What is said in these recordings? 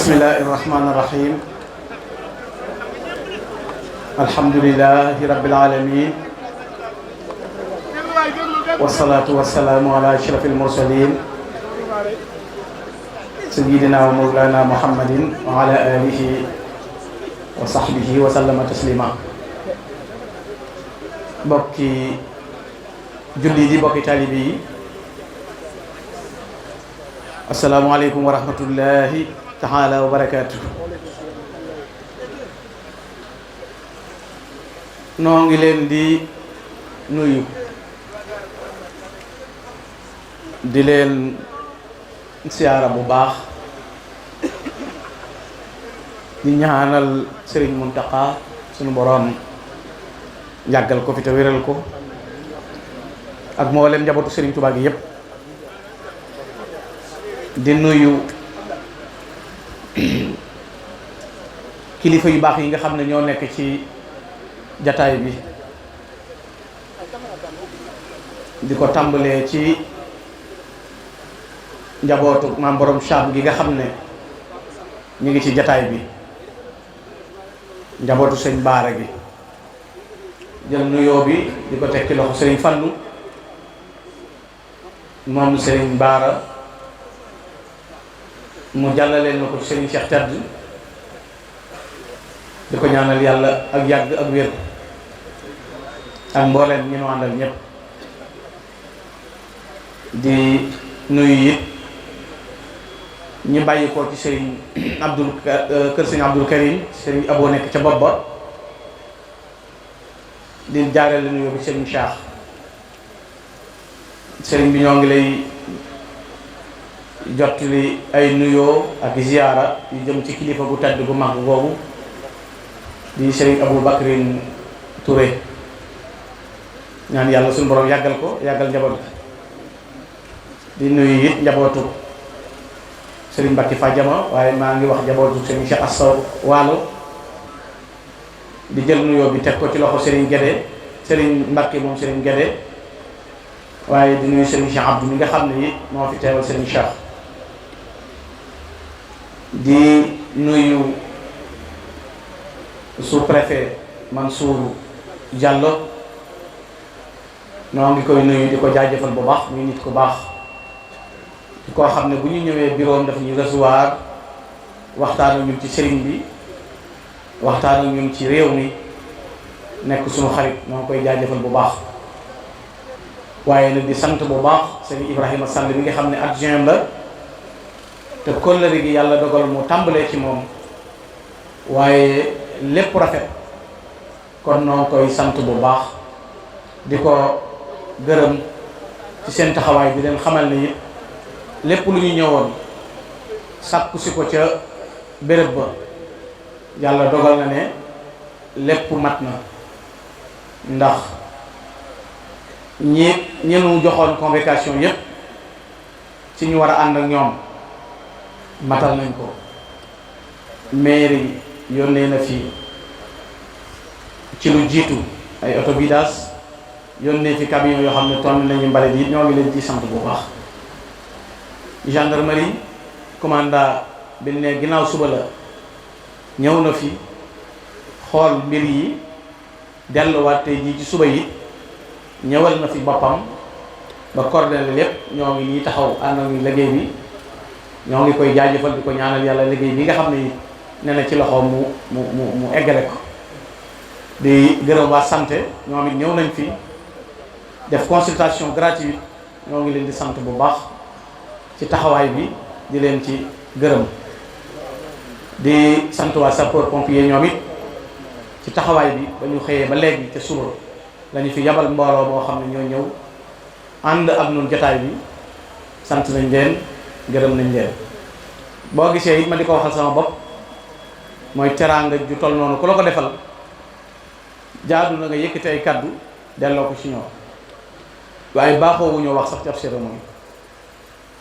bismillahi irrahmani irrahim alhamdulilahi rabbil alamin wasalaatu wasalaamu ala ashrafil mursalin sayyidina wa mawlana muhammadin wa ala alihi wa sahbihi wa sallama taslima. bokki julli di bokki taalibi yi, asalaamaaleykum wa rahmatullahi taala wa barakaatu. noo ngi leen di nuyu di leen siyaara bu baax, di ñaanal Sëriñ Muntaqa sunu boroom yàggal ko fi te wéral ko ak mboolem njabootu Sëriñ Tuubaa gi yépp. di nuyu kilifa yu baax yi nga xam ne ñoo nekk ci jataay bi, di ko tàmbalee ci njabootu maam borom Cham gi nga xam ne ñu ngi ci jataay bi, njabootu sëñ Baara gi. jël nuyoo bi di ko teg ci loxo sëriñ Fallu moom sëriñ Baara mu jàllaleen na ko sëriñ Cheikh Tedd, di ko ñaanal yàlla ak yàgg ak wér ak mbooleem ñi nu àndal ñépp. di nuyu it ñu bàyyi ko ci sëriñ kër sëriñ Abdul Karim, sëriñ Abo nekk ca bopp ba, di jaarale nuyoo bi sëriñ Cheikh. sëriñ bi ñoo ngi lay jottali ay nuyoo ak ziyaara yu jëm ci kilifa gu tedd gu mag googu di sëriñ Abou Bakrin Touré, ñaan yàlla suñu borom yàggal ko, yàggal njaboot di nuyu it njabootu sëriñ Mbacke Fadiama, waaye maa ngi wax njabootu sëriñ Cheikh Assa Waalo. di jël nuyoo bi teg ko ci loxo sëriñ Guédé, sëriñ Mbacke moom sëriñ Guédé, waaye di nuyu sëriñ Cheikh Abdou mi nga xam ne it moo fi teewal sëriñ Cheikh. di nuyu sous-préfet Mansour Diallo, noo ngi koy nuyu di ko jaajëfal bu baax, muy nit ku baax, di koo xam ne bu ñu ñëwee bureau daf ñuy recevoir, waxtaan ak ñun ci sëriñ bi, waxtaan ak ñun ci réew mi, nekk suñu xarit, noo ngi koy jaajëfal bu baax. waaye nag di sant bu baax sëriñ Ibrahima Sall mi nga xam ne adjoint la, te kóllëre gi yàlla dogal mu tàmbalee ci moom, waaye lépp rafet, kon noo ngi koy sant bu baax, di ko gërëm ci seen taxawaay bi, leen xamal ne it lépp lu ñu ñëwoon sàkku si ko ca béréb ba, yàlla dogal na ne lépp mat na, ndax ñenu joxoon convocation yépp ci ñu war a ànd ak ñoom matal nañ ko. mairie yónnee na fi ci lu jiitu ay autovidange, yónnee fi camion yoo xam ne ton nañu mbalit yi, ñoo ngi leen ci sant bu baax. gendarmerie commandant bi ne ginnaaw suba la ñëw na fi xool mbir yi, delluwaat tey jii ci suba yi ñëwal na fi boppam ba coordonné lépp. ñoo ngi nii taxaw ànd ak liggéey bi, ñoo ngi koy jaajëfal di ko ñaanal yàlla liggéey bi nga xam ne nee na ci loxo mu eggale ko. di gërëm waa santé, ñoom it ñëw nañ fi def consultation gratuite, ñoo ngi leen di sant bu baax ci taxawaay bi, di leen ci gërëm. di sant waa sapeur pompier ñoom it ci taxawaay bi, ba ñu xëyee ba léegi te suba lañu fi yabal mbooloo boo xam ne ñoo ñëw ànd ak ñun jotaay bi. sant nañ leen, gërëm nañ leen. boo gisee it ma di ko waxal sama bopp, mooy teraanga ju toll noonu ku la ko defal, jaadu na nga yëkkati ay kaddu delloo ko ci ñoom, waaye baaxoo wu ñoo wax sax ci ab cérémonie.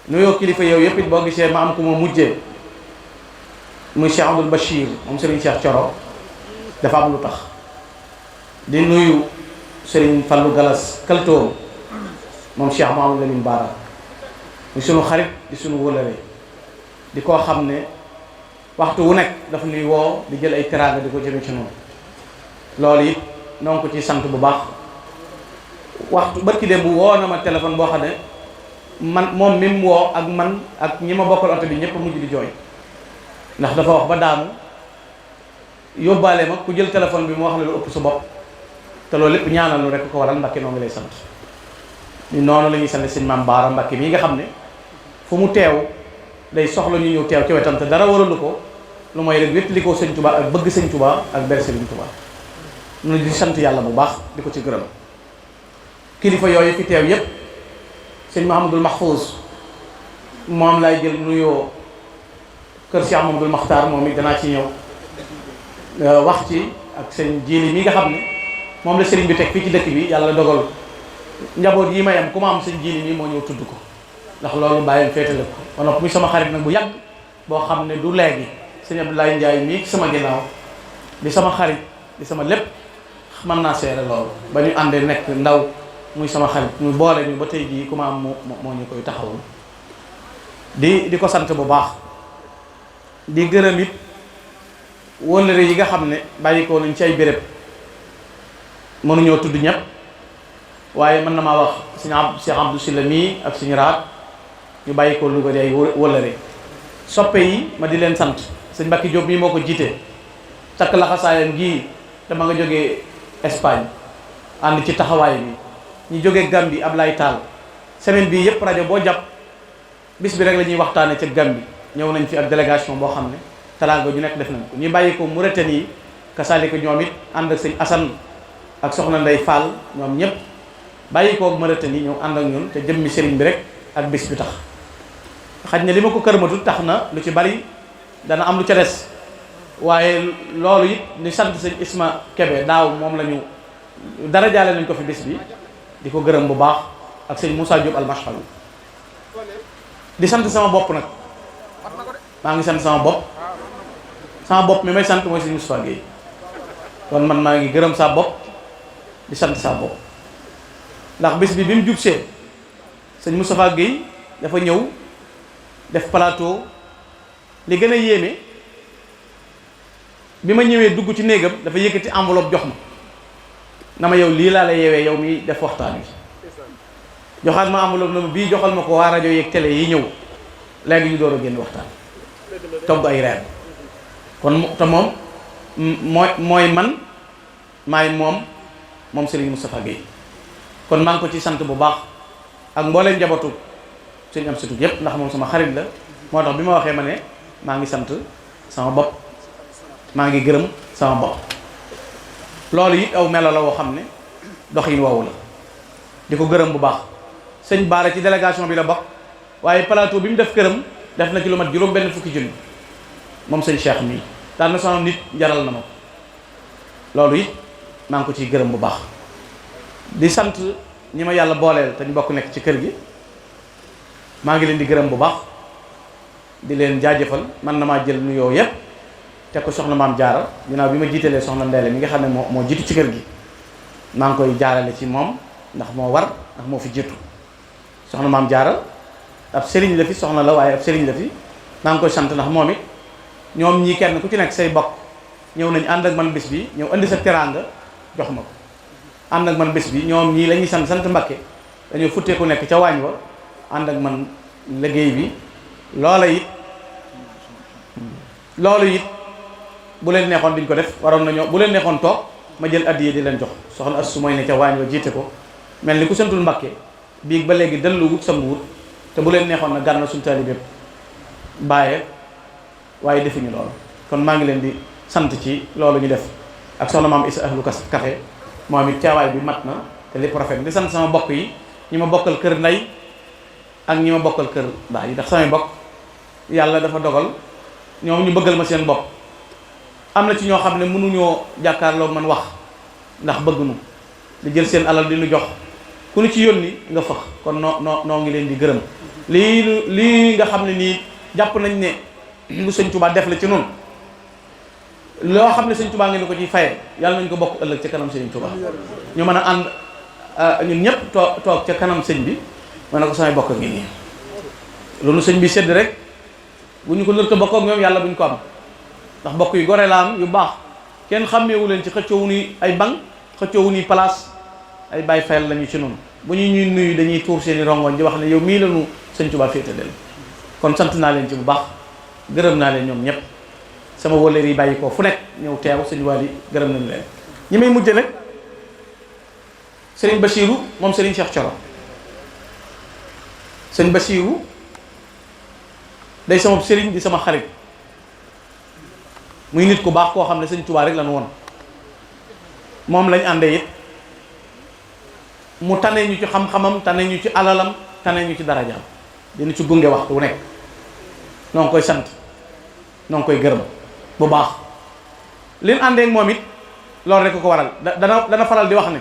nuyoo kilifa yow yëpp it boo gisee ma am ku ma mujjee, muy Cheikh Abdoul Bachir moom Serigne Cheikh Thioro, dafa am lu tax. di nuyu Serigne Fallou Galas Kaltoom moom Cheikh Mamadou Lamine Bara, muy sunu xarit di sunu wëlëre, di koo xam ne waxtu wu nekk daf nuy woo di jël ay teraanga di ko jëme ci noonu loolu it noo ko ci sant bu baax. waxtu barki dem bu woo na ma téléphone boo xam ne man moom mi mu woo ak man ak ñi ma bokkal oto bi ñëpp mujj di jooy ndax dafa wax ba daanu yóbbaale ma ku jël téléphone bi mu wax ne lu ëpp sa bopp te loolu lépp ñaanal lu rek ko waral Mbàkke noo ngi lay sant ñu noonu la ñuy sant sëñ Maam Baara Mbàkke mii nga xam ne fu mu teew day soxla ñu ñëw teew ci wetam te dara waralu ko lu mooy rek wéttali ko sëñ Tuubaa ak bëgg sëñ Tuubaa ak ber sëñ Tuubaa ñu di sant yàlla bu baax di ko ci gërëm kilifa yooyu fi teew yépp sëñ Mahamadul Mahfouz moom lay jël nuyoo kër Cheikh Mahamadul Maxtaar moom it danaa ci ñëw wax ci ak sëñ Jili mi nga xam ne moom la sëriñ bi teg fii ci dëkk bi yàlla dogal njaboot yi may am ku ma am sëñ Jili mi moo ñëw tudd ko ndax loolu bàyyam féetale ko wala muy sama xarit nag bu yàgg boo xam ne du léegi sëñ Abdoulaye Ndiaye mii sama ginnaaw di sama xarit di sama lépp mën naa seere loolu ba ñu àndee nekk ndaw muy sama xarit ñu boole ñu ba tey jii ku ma am moo ñu koy taxawul di ko sant bu baax di gërëm it wëllëre yi nga xam ne bàyyi ko nañ ci ay béréb mënuñoo tudd ñëpp waaye mën na maa wax Cheikh Abdou Sylla mii ak suñu raat ñu bàyyi ko Louga di ay wëllëre soppe yi ma di leen sant sëñ Mbacke Diop mii moo ko jiite takk laxasaayam gii dama nga jógee Espagne ànd ci taxawaay bi ñu jógee Gambie Ablaye Tall semaine bii yëpp rajo boo jàpp bis bi rek la ñuy waxtaane ca Gambie ñëw nañ fi ak délégation boo xam ne talaanga ju nekk def nañ ko ñu bàyyi ko Mauritanie yi kasaalika ñoom it ànd ak sëñ Assane ak soxna Ndey Fall ñoom ñëpp bàyyi ko Mauritanie ñëw ànd ak ñun te jëmmi sëriñ bi rek ak bis bi tax xaj na li ma ko kërmatut tax na lu ci bari dana am lu ca des waaye loolu it ni sant sëñ Isma Kebe daaw moom la ñu dara jaale nañ ko fi bis bi di ko gërëm bu baax ak sëñ Moussa Diop almashal di sant sama bopp nag maa ngi sant sama bopp mi may sant mooy sëñ Moustapha Guèye kon man maa ngi gërëm sa bopp di sant sa bopp ndax bis bi mu jub see sëñ Moustapha Guèye dafa ñëw def plateau li gën a yéeme bi ma ñëwee dugg ci néegam dafa yëkkati enveloppe jox ma na ma yow lii laa la yeewee yow mi def waxtaan wi joxaat ma enveloppe na ma bii joxal ma ko waa rajo yeeg télé yi ñëw léegi ñu door a génn waxtaan togg ay reer kon te moom mooy man maay moom Serigne Moustapha Guèye kon maa ngi ko ci sant bu baax ak mbooleem njabootu sëñ am surtout yépp ndax moom sama xarit la moo tax bi ma waxee ma ne maa ngi sant sama bopp maa ngi gërëm sama bopp loolu it aw melo la woo xam ne doxin woowu la di ko gërëm bu baax sëñ Baara ci délégation bi la bokk waaye plateau bi mu def këram def na ci lu mat juróom benn fukki junni moom sëñ Cheikh mii daal na sama nit jaral na ma ko loolu it maa ngi ko ciy gërëm bu baax di sant ñi ma yàlla booleel te ñu bokk nekk ci kër gi maa ngi leen di gërëm bu baax di leen jaajëfal man na maa jël nuyoo yépp teg ko soxna maam jaara ginnaaw bi ma jiitalee soxna Ndeele mi nga xam ne moo jiitu ci kër gi maa ngi koy jaarale ci moom ndax moo war ndax moo fi jiitu soxna maam jaara ab sëriñ la fi soxna la waaye ab sëriñ la fi maa ngi koy sant ndax moom it ñoom ñii kenn ku ci nekk say bokk ñëw nañ ànd ak man bés bi ñëw indi sa teraanga jox ma ko ànd ak man bés bi ñoom ñii la ñuy sant Mbakke dañoo futtee ku nekk ca waañ wa ànd ak man liggéey bi loolu it bu leen neexoon duñ ko def waroon nañoo bu leen neexoon toog ma jël addiye di leen jox soxna Assu mooy ne ca waañ wa jiite ko mel ni ku santul Mbakke biig ba léegi dellu wut sam wut te bu leen neexoon na gànna suñu taalibe bépp bàyyee waaye defuñu loolu kon maa ngi leen di sant ci loolu ñu def ak soxna maam Isa ahlu café moom it caawaay bi mat na te lépp rafet di sant sama bokk yi ñi ma bokkal kër ndey ak ñi ma bokkal kër baay yi ndax samay bokk yàlla dafa dogal ñoom ñu bëggal ma seen bopp am na ci ñoo xam ne mënuñoo jàkkaarloo man wax ndax bëgg nu di jël seen alal di nu jox ku nu ci yónni nga fëx kon noo ngi leen di gërëm lii nga xam ne nii jàpp nañ ne lu sëñ Touba def la ci noonu loo xam ne sëñ Touba ngeen ko ciy faye yàlla nañ ko bokk ëllëg ca kanam sëñ Touba ñu mën a ànd ñun ñëpp toog ca kanam sëñ bi ma ne ko samay bokk ngi nii loolu sëñ bi sedd rek bu ñu ko nër ko bokk ak ñoom yàlla bu ñu ko am ndax bokk yi gore la am yu baax kenn xàmmeewu leen ci xëccoowu ni ay banc xëccoowu ni place ay bàyyi fayal lañu ci noonu bu ñuy nuyu dañuy tuur seeni rongoñ di wax ne yow mii lañu sëñ Tuubaa féete leen kon sant naa leen ci bu baax gërëm naa leen ñoom ñëpp sama wóllëre yi bàyyi ko fu nekk ñëw teew sëñ Waly gërëm nañu leen ñi may mujj nag sëriñ Bachirou moom sëriñ Cheikh Thioro sëriñ Bachirou day sama sëriñ di sama xarit muy nit ku baax koo xam ne sëñ Tuubaa rek lañu woon moom lañ àndee it mu tane ñu ci xam-xamam tane ñu ci alalam tane ñu ci darajaam dina ci gunge waxtu wu nekk noo ngi koy sant noo ngi koy gërëm bu baax liñ àndeek moom it loolu rek ko waral dana faral di wax ne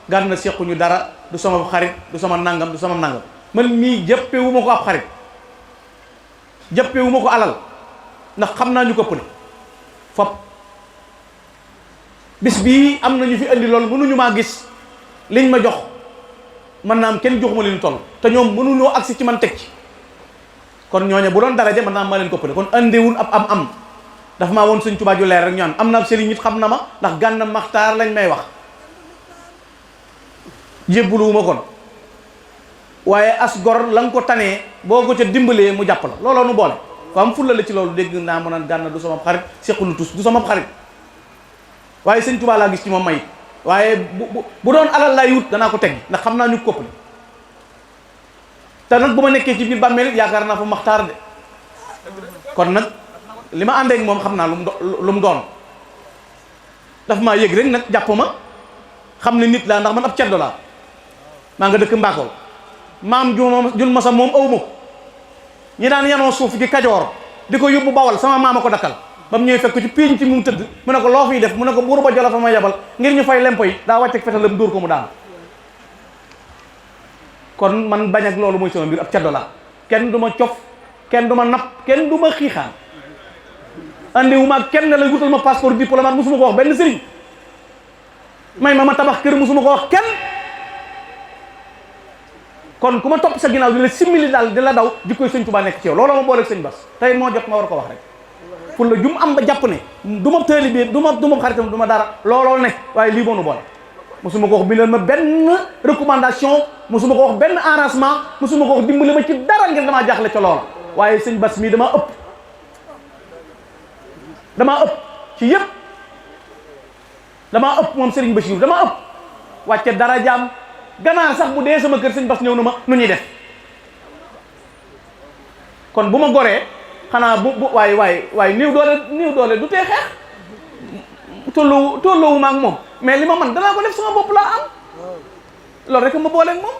Gana sequñu dara du sama xarit du sama nangam du sama nangam man mii jàppewu ma ko ab xarit jàppewu ma ko alal ndax xam naa ñu ko pële fop bis bii am na ñu fi indi loolu mënuñu maa gis liñ ma jox mën naa am kenn joxuma leen toll te ñoom mënuñoo agsi ci man teg ci kon ñooñu bu doon daraja mën naa am maa leen ko pële kon andiwul ab am dafa maa woon Sëñ Tuubaa ju leer rek ñu am na ab sëriñ it xam na ma ndax Gana Maxtaar lañ may wax jébbuluwuma kon waaye as gor la nga ko tanee boo ko ca dimbalee mu jàpp la looloo nu boole ko am fulla la ci loolu dégg naa mu naan Gana du sama xarit sequnu tus du sama xarit waaye Sëñ Tuubaa laa gis ci moom may waaye bu doon alal laay wut danaa ko teg ndax xam naa ñu kopp te nag bu ma nekkee ci biir bàmmeel yaakaar naa fa Maxtaar de kon nag li ma àndeek moom xam naa lu mu doon daf maa yëg rek nag jàpp ma xam ne nit laa ndax man ab ceddo laa maa nga dëkk Mbakol maam jun masa moom aw ma ko ñi daan yanoo suuf gi Kajoor di ko yóbbu Bawal sama maama ko dakkal ba mu ñëwee fekk ci piiñ ci mu tëdd mu ne ko loo fiy def mu ne ko buuru ba Jolof fa ma yebal ngir ñu fay lempo yi daa wàcc ak fetalam dóor ko mu daan kon man bañ ak loolu mooy sama mbir ab ceddo laa kenn du ma cof kenn du ma napp kenn du ma xiixaan andiwu ma kenn la wutal ma passeport diplomate musuma ko wax benn sëriñ may ma tabax kër musuma ko wax kenn kon ku ma topp sa ginnaaw di la simmili daal di la daw jikkoy Sëñ Tuubaa nekk ci yow looloo ma booleeg sëñ Bass tey moo jot ma war ko wax rek pour la jum am ba jàpp ne du ma taalibe du ma xaritam du ma dara looloo ne waaye lii moo nu boole musuma ko wax bindal ma benn recommandation musuma ko wax benn arrangement musuma ko wax dimbali ma ci dara ngir damaa jaaxle ca loola waaye sëñ Bass mii damaa ëpp ci yëpp damaa ëpp moom Serigne Bachir damaa ëpp wàcce dara jaam ganaar sax bu dee sama kër sëñ Bass ñëw na ma nu ñuy def kon bu ma goree xanaa bu waaye néew doole du tee xeex tolloowu ma ak moom mais li ma man danaa ko def sama bopp laa am loolu rek ma booleeg moom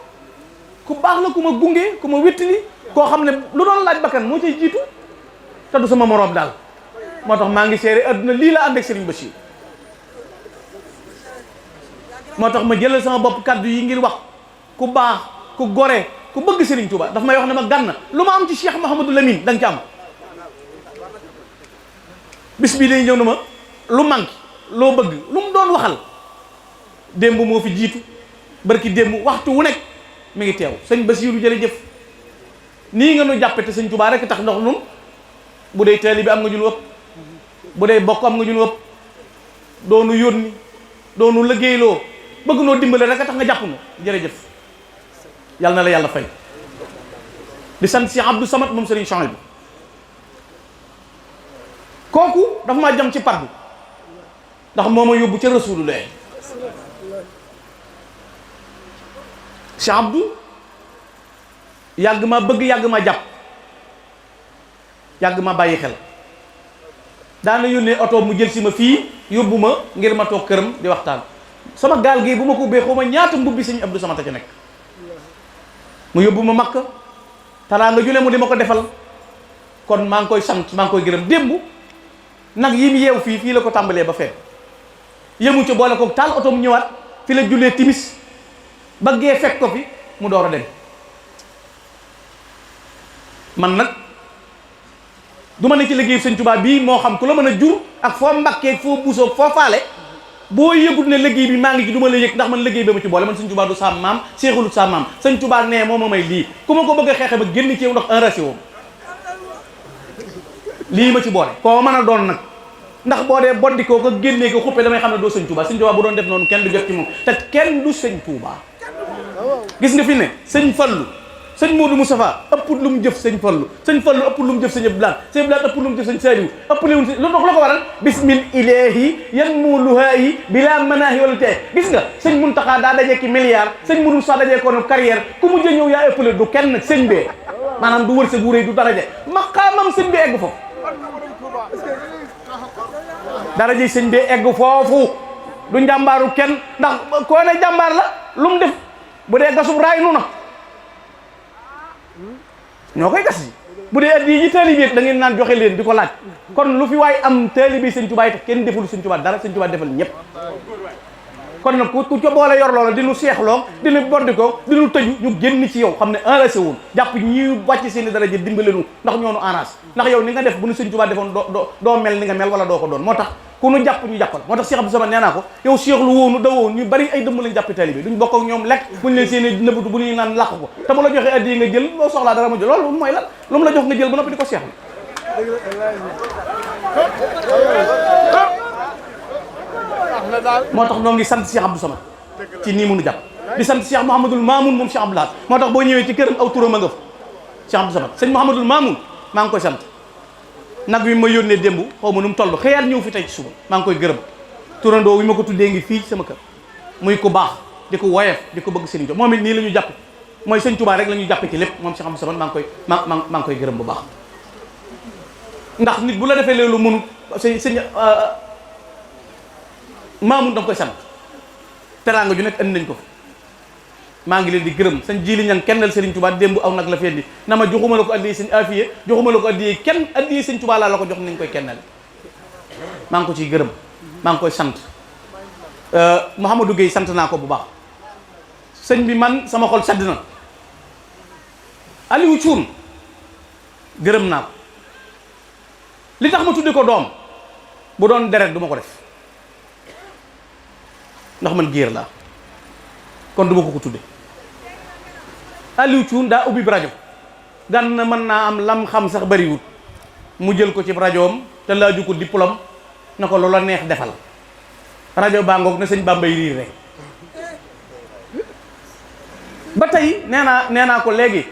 ku baax la ku ma gunge ku ma wéttali koo xam ne lu doon laaj bakkan moo cay jiitu te du sama moroom daal moo tax maa ngi seere adduna lii la ànd ak Serigne Bachir moo tax ma jëlal sama bopp kaddu yi ngir wax ku baax ku gore ku bëgg Serigne Touba daf may wax ne ma Gana lu ma am ci Cheikh Mouhamadou Lamine da nga ci am bis bii day ñëw na ma lu manqué loo bëgg lu mu doon waxal démb moo fi jiitu barki démb waxtu wu nekk mi ngi teew sëñ Basiiru jërëjëf nii nga nu jàppe te sëñ Touba rek tax ndox nun bu dee taalibe bi am nga ñu ëpp bu dee bokk am nga ñu ëpp doonu yónni doonu liggéeyloo bëgg noo dimbale rek a tax nga jàpp nu jërëjëf yàlla na la yàlla fay di sant si Abdou Samad moom Serigne Chouaïbou kooku dafa maa jam ci par bi ndax moo ma yóbbu ca Rasulullah si Abdou yàgg ma bëgg yàgg ma jàpp yàgg ma bàyyi xel daana yónnee oto mu jël si ma fii yóbbu ma ngir ma toog këram di waxtaan sama gaal gi bu ma ko ubbee xaw ma ñaata mbubbi sëñ Abdou Samata ca nekk mu yóbbu ma Makka taraa nga jule mu di ma ko defal kon maa ngi koy sant maa ngi koy gërëm démb nag yi mu yeew fii la ko tàmbalee ba fekk yëmu ca boole ko taal oto mu ñëwaat fi la jullee timis ba gee fekk ko fi mu door a dem man nag du ma ne ci liggéey sëñ Tuubaa bii moo xam ku la mën a jur ak foo mbakkee foo buusoo foo faale boo yëgut ne liggéey bi maa ngi ci du ma la yëg ndax man liggéey ba ma ci boole man sëñ Tuubaa du saam maam seexulut saam maam sëñ Tuubaa nee moo ma may lii ku ma ko bëgg a xeexe ba génn ci yow ndax enracié woom lii ma ci boole koo mën a doon nag ndax boo dee bondikoo ko génnee ko xuppe damay xam ne doo sëñ Touba sëñ Touba bu doon def noonu kenn du jot ci moom te kenn du sëñ Touba. gis nga fi ne sëñ Fallu sëñ Modou Moustapha ëpp lu mu jëf sëñ Fallu ëpp lu mu jëf sëñ Abdoulaye sëñ Abdoulaye ëpp lu mu jëf sëñ Saliou ëpp lu mu lu ko waral bismil ilahi yan muluhaayi bila manaahi wala tee gis nga sëñ Muntaxa daa dajee ki milliard sëñ Modou Moustapha dajee ko carrière ku mujj ñëw yaa ëppale du kenn sëñ bee maanaam du wërsëg wu rëy du daraja maqaamam sëñ bee egg foofu daraja sëñ bee egg foofu du njàmbaaru kenn ndax koo ne jàmbaar la lu mu def bu dee gasub raay nu na ñoo koy gas ji bu dee addi yi taalibe da ngeen naan joxe leen di ko laaj kon lu fi waay am taalibe sëñ Tuubaa te kenn deful sëñ Tuubaa dara sëñ Tuubaa defal ñëpp kon nag ku co boole yor loola di nu seexloo di nu bordikoo di nu tëju ñu génn ci yow xam ne enragé woon jàpp ñi wàcc seeni dara ji dimbale nu ndax ñoo nu enragé ndax yow ni nga def bu nu sëñ Tuubaa defoon doo mel ni nga mel wala doo ko doon moo tax ku nu jàpp ñu jàppal moo tax Cheikh Abdou Samad nee naa ko yow Cheikh lu woonu da woon ñu bari ay dëmm lañ jàppe taalibe duñ bokk ak ñoom lekk buñ leen seeni nëbbatu bu ñuy naan làq ko te mu la joxee addi nga jël loo soxlaa dara ma jël loolu mooy lan lu mu la jox nga jël ba noppi di ko seexlu moo tax noo ngi sant Cheikh Abdou Samad ci nii mënu jàpp di sant Cheikh Mouhamadoul Mamoun moom Cheikh Abdoulaye moo tax boo ñëwee ci këram aw turam a nga fa Cheikh Abdou Samad sëñ Mouhamadoul Mamoun maa ngi koy sant nag wi ma yónnee démb xaw ma nu mu toll xëyaat ñëw fi tey ci suba maa ngi koy gërëm turandoo wi ma ko tuddee ngi fii ci sama kër muy ku baax di ko woyof di ko bëgg sëriñ Tuubaa moom it nii la ñu jàpp mooy sëñ Tuubaa rek la ñu jàppe ci lépp moom Cheikh Abdou Samad maa ngi koy gërëm bu baax ndax nit bu la defee loolu mënut sëñ Mamoun da nga koy sant teraanga ju nekk andi nañ ko maa ngi leen di gërëm sëñ Jili Ñang kennal Serigne Touba démb aw nag la fendi na ma joxuma la ko addiyee sëñ Afiye joxuma la ko addiyee kenn addiyee sëñ Touba laa la ko jox nañ koy kennal maa ngi ko ciy gërëm maa ngi koy sant Mouhamadou Gueye sant naa ko bu baax sëñ bi man sama xol sedd na Aliou Thioune gërëm naa ko li tax ma tudde ko doom bu doon deret du ma ko def ndax man géer laa kon du ma ko tudde Aliou Thioune daa ubbi rajo gan na mën naa am lam xam sax bariwut mu jël ko ci rajoom te laaju ko diplôme na ko loola neex defal rajo baa ngoog na sëñ Bambay riir rek ba tey nee naa ko léegi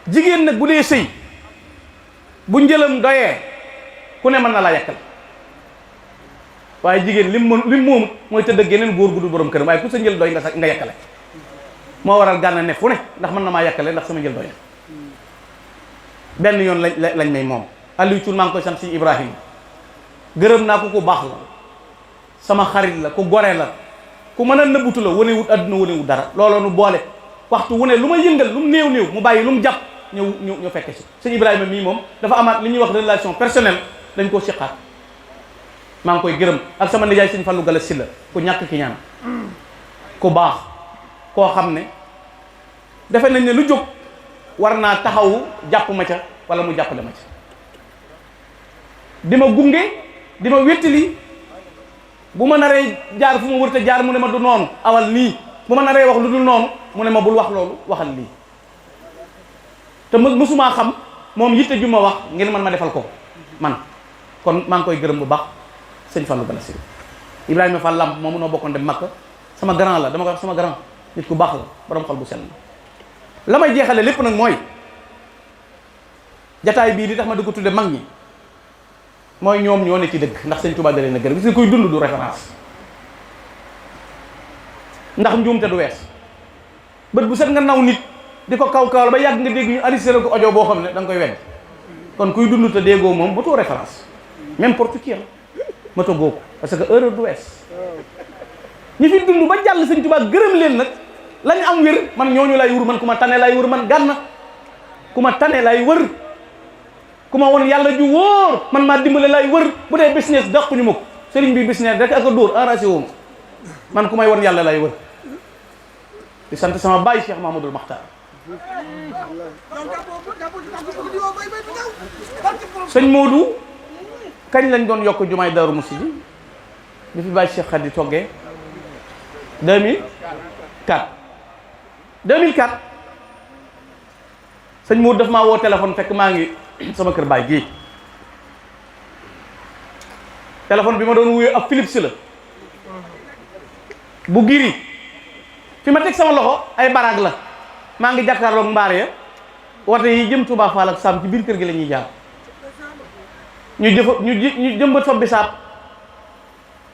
jigéen nag bu dee sëy bu njëlam doyee ku ne mën na laa yàkkal waaye jigéen lim moomut mooy tëdd ak geneen góor gu dul borom këram waaye ku sa njël doy nga yàkkale moo waral gànna ne fu ne ndax mën na maa yàkkale ndax sama njël doy benn yoon lañ may moom Aliou Thioune maa ngi koy sant si Ibrahima gërëm naa ko ku baax la sama xarit la ku gore la ku mën a nëbbutu la wane wut adduna wane wut dara looloo nu boole waxtu wu ne lu ma yëngal lu mu néew mu bàyyi lu mu jàpp ñëw fekke si sëñ Ibrahima mii moom dafa amaat li ñuy wax relation personnelle dañ koo siqaat maa ngi koy gërëm ak sama nijaay sëñ Fallou Gala Silla ku ñàkk ki ñaan ku baax koo xam ne defe nañ ne lu jóg war naa taxawu jàpp ma ca wala mu jàppale ma ca di ma gunge di ma wéttali bu ma naree jaar fu ma wërta jaar mu ne ma du noonu awal nii bu ma naree wax lu dul noonu mu ne ma bul wax loolu waxal lii te mësumaa xam moom yitte ju ma wax ngir man ma defal ko man kon maa ngi koy gërëm bu baax sëñ Fallou Gala Silla Ibrahima Fall Lamp moom noo bokkoon dem Makka sama grand la dama ko wax sama grand nit ku baax la borom xol bu sell la may jeexale lépp nag mooy jataay bii li tax ma di ko tudde mag ñi mooy ñoom ñoo ne ci dëgg ndax sëñ Touba da leen a gërëm gis nga koy dund du référence ndax njuumte du wees bët bu set nga naw nit di ko kaw ba yàgg nga dégg ñu arrêté ko audio boo xam ne da nga koy wedd kon kuy dund te déggoo moom ba too référence n'importe qui ma toggoo ko parce que erreur du wees ñi fi dund ba jàll sëñ Touba gërëm leen nag lañ am wér man ñooñu lay wër man ku ma tane lay wër man gànna ku ma tane lay wër ku ma woon yàlla ju wóor man maa dimbale lay wër bu dee business dàquñu ma ko sëriñ bi business rek ak a dóor enragé woo ma man ku may woon yàlla lay wër di sant sama baay Cheikh Mahamadoul Makhtar sëñ Modou kañ lañ doon yokk jumaay Daaru Musti ji bi fi baay Cheikh Khady toggee 2004 sëñ Modou daf maa woo téléphone fekk maa ngi sama kër baay gii téléphone bi ma doon wuyu ab Philips la bu giri fi ma teg sama loxo ay baraag la maa ngi jàkkaarloog mbaar ya wate yi jëm Touba Fall ak Sam ci biir kër gi la ñuy jaar ñu jëmbat fa bisaab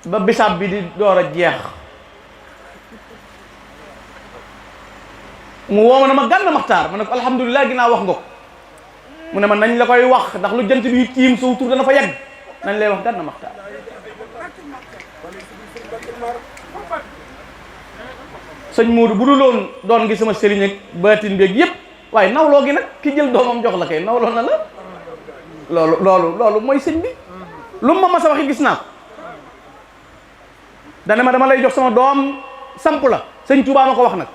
ba bisaab bi di door a jeex mu woo ma ne ma Gana Maxtaar ma ne ko alhamdulilah ginnaaw wax nga ko mu ne ma nañ la koy wax ndax lu jant bi tiim sow tur dana fa yegg nañ lay wax Gana Maxtaar sëñ Modou bu dul woon doon ngi sama sëriñ ak baatin beeg yëpp waaye nawloo gi nag ki jël doomam jox la kay nawloo na la loolu mooy sëñ bi lu ma mas a waxi gis naa ko dane ma dama lay jox sama doom samp la sëñ Touba ma ko wax nag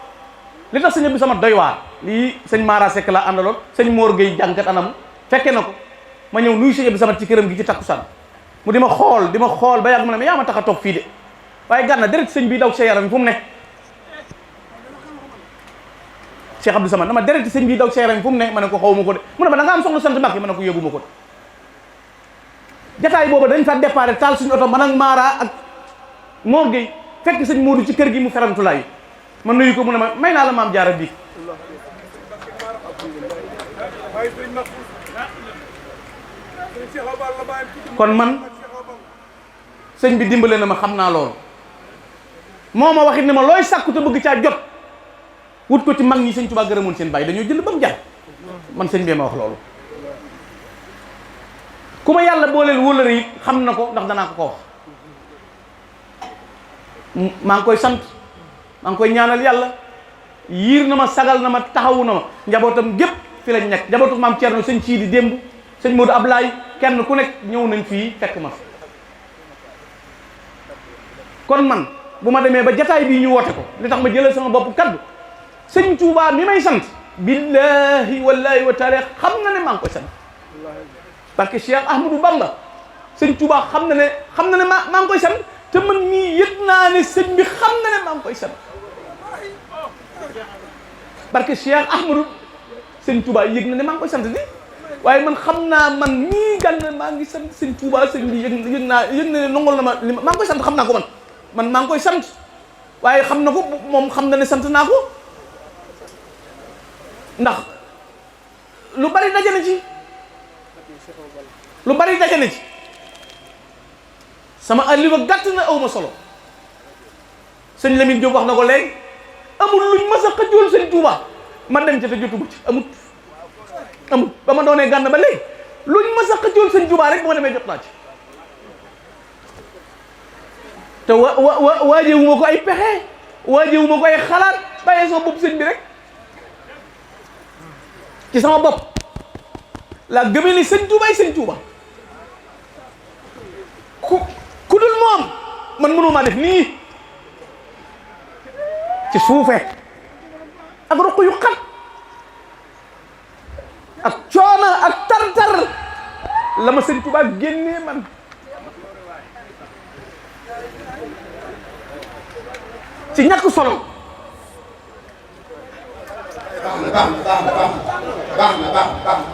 li tax sëñ bi sama doy waar lii sëñ Mara Seck la àndaloon sëñ Mor Gueye jàngkat anam fekke na ko ma ñëw nuyu sëñ bi sama ci këram gi ci takkusaan mu di ma xool ba yàgg ma ne ma yaa ma tax a toog fii de waaye Gana deret sëñ bi daw sa yaram fu mu ne Cheikh Abdou Samad dama deret sëñ bi daw sa yaram fu mu ne ma ne ko xaw ma ko de mu ne ma da nga am soxla sant Mbàkke ma ne ko yëguma ko de jataay booba dañ fa déparé taal suñu oto man ak Mara ak Mor Gueye fekk sëñ Modou ci kër gi mu ferantulaay man nuyu ko mu ne ma may naa la maam jaara bi kon man sëñ bi dimbale na ma xam naa loolu moo ma waxit ne ma looy sàkku te bëgg caa jot wut ko ci mag ñi sëñ Tuubaa gërëmoon seen bàyyi dañoo jënd ba mu jar man sëñ bee ma wax loolu ku ma yàlla booleel wóllëre yi xam na ko ndax danaa ko wax maa ngi koy sant maa ngi koy ñaanal yàlla yiir na ma sagal na ma taxawu na ma njabootam gépp fi lañ nekk njabootu maam Thierno sëñ Siidi démb sëñ Modou Ablaye kenn ku nekk ñëw nañ fii fekk ma fi kon man bu ma demee ba jataay bii ñu woote ko li tax ma jëlal sama bopp kaddu sëñ Touba mi may sant billahi wallahi wa taala xam na ne maa ngi koy sant parce que Cheikh Ahmadou Bamba sëñ Touba xam na ne maa ngi koy sant te man mii yëg naa ne sëñ bi xam na ne maa ngi koy sant parce que Cheikh Ahmadou sëñ Touba yëg na ne maa ngi koy sant ni waaye man xam naa man mii Gana maa ngi sant sëñ Touba sëñ bi yëg na ne nongol na ma li maa ngi koy sant xam naa ko man maa ngi koy sant waaye xam na ko moom xam na ne sant naa ko ndax lu bari daje na ci lu bari daje na ci sama alliwa gàtt na aw ma solo sëñ Lamine Diop wax na ko léegi amul luñ mas a xëjool sëñ Touba ma dem ca te jotuma ci amut ba ma doonee Gana ba léegi luñ mas a xëjool sëñ Touba rek bu ma demee jot naa ci te waajewuma ko ay pexe waajewuma ko ay xalaat bàyyee sama bopp sëñ bi rek ci sama bopp la gëmee ni sëñ Touba ay sëñ Touba ku dul moom man mënumaa def nii ci suufe ak ruq yu xat ak coono ak tar-tar la ma sëñ Touba génnee man ci ñàkk solo baax na